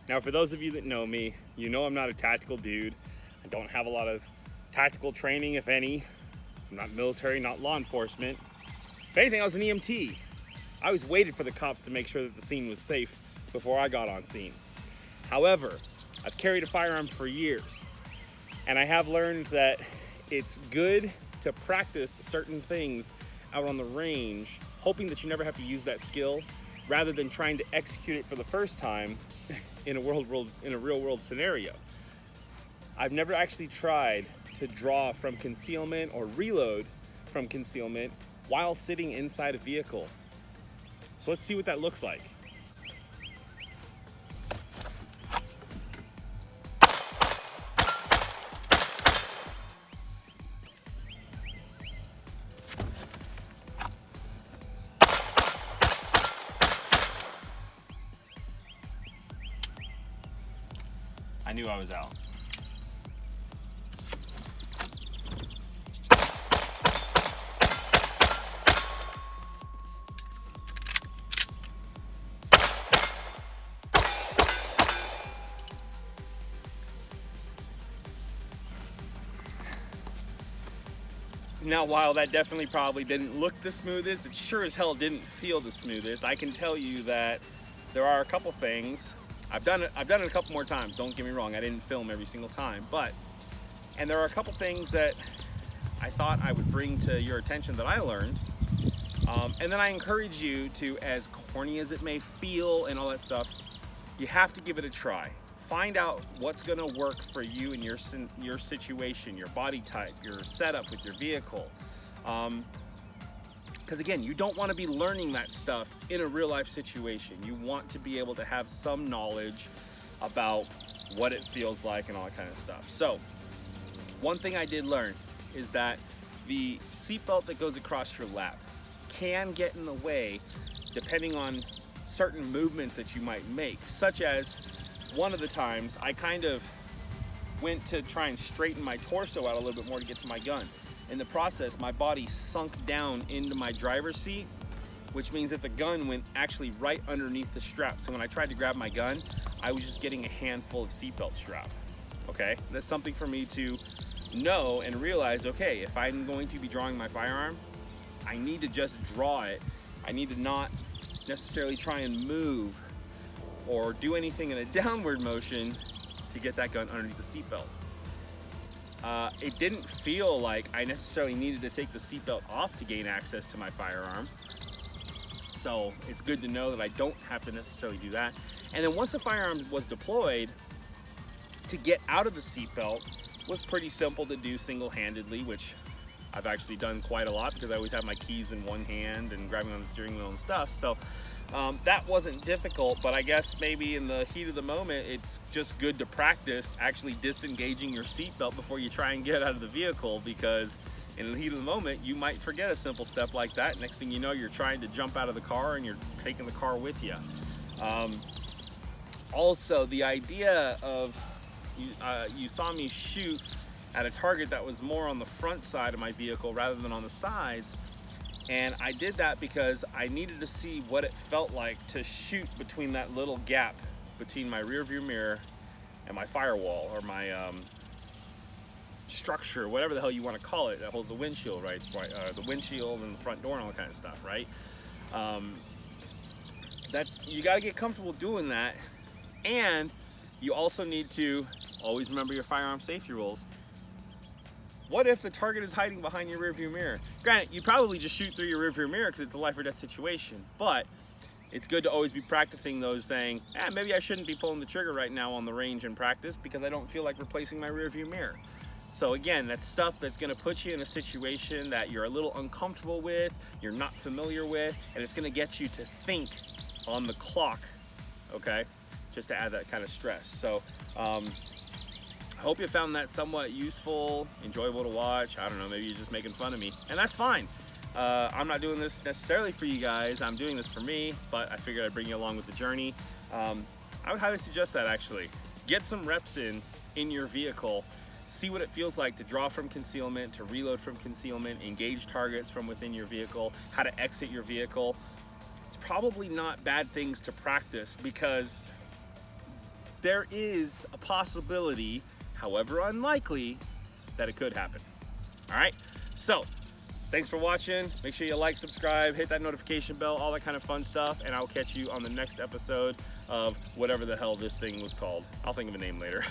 Now, for those of you that know me, you know I'm not a tactical dude. I don't have a lot of tactical training, if any. I'm not military, not law enforcement. If anything, I was an EMT. I always waited for the cops to make sure that the scene was safe before I got on scene. However, I've carried a firearm for years, and I have learned that it's good to practice certain things out on the range, hoping that you never have to use that skill, rather than trying to execute it for the first time in a real world scenario. I've never actually tried to draw from concealment or reload from concealment while sitting inside a vehicle. So let's see what that looks like. I knew I was out. Now, while that definitely probably didn't look the smoothest, it sure as hell didn't feel the smoothest. I can tell you that there are a couple things. I've done it a couple more times, don't get me wrong, I didn't film every single time, and there are a couple things that I thought I would bring to your attention that I learned, and then I encourage you to, as corny as it may feel and all that stuff, you have to give it a try. Find out what's gonna work for you and your situation, your body type, your setup with your vehicle. Because again, you don't want to be learning that stuff in a real life situation. You want to be able to have some knowledge about what it feels like and all that kind of stuff. So, one thing I did learn is that the seatbelt that goes across your lap can get in the way depending on certain movements that you might make, such as one of the times I kind of went to try and straighten my torso out a little bit more to get to my gun. In the process, my body sunk down into my driver's seat, which means that the gun went actually right underneath the strap. So when I tried to grab my gun, I was just getting a handful of seatbelt strap, okay? That's something for me to know and realize, okay, if I'm going to be drawing my firearm, I need to just draw it. I need to not necessarily try and move or do anything in a downward motion to get that gun underneath the seatbelt. It didn't feel like I necessarily needed to take the seatbelt off to gain access to my firearm. So it's good to know that I don't have to necessarily do that. And then once the firearm was deployed, to get out of the seatbelt was pretty simple to do single-handedly, which I've actually done quite a lot because I always have my keys in one hand and grabbing on the steering wheel and stuff. So that wasn't difficult, but I guess maybe in the heat of the moment, it's just good to practice actually disengaging your seatbelt before you try and get out of the vehicle, because in the heat of the moment, you might forget a simple step like that. Next thing you know, you're trying to jump out of the car and you're taking the car with you. Also, the idea of, you saw me shoot at a target that was more on the front side of my vehicle rather than on the sides. And I did that because I needed to see what it felt like to shoot between that little gap between my rear view mirror and my firewall, or my structure, whatever the hell you want to call it, that holds the windshield, right? The windshield and the front door and all that kind of stuff, right? You got to get comfortable doing that. And you also need to always remember your firearm safety rules. What if the target is hiding behind your rearview mirror? Granted, you probably just shoot through your rearview mirror because it's a life or death situation, but it's good to always be practicing those, saying, maybe I shouldn't be pulling the trigger right now on the range in practice because I don't feel like replacing my rearview mirror. So again, that's stuff that's gonna put you in a situation that you're a little uncomfortable with, you're not familiar with, and it's gonna get you to think on the clock, okay? Just to add that kind of stress. So, I hope you found that somewhat useful, enjoyable to watch. I don't know, maybe you're just making fun of me, and that's fine. I'm not doing this necessarily for you guys, I'm doing this for me, but I figured I'd bring you along with the journey. I would highly suggest that, actually. Get some reps in your vehicle, see what it feels like to draw from concealment, to reload from concealment, engage targets from within your vehicle, how to exit your vehicle. It's probably not bad things to practice, because there is a possibility, however unlikely, that it could happen. All right, so thanks for watching. Make sure you like, subscribe, hit that notification bell, all that kind of fun stuff, and I'll catch you on the next episode of whatever the hell this thing was called. I'll think of a name later.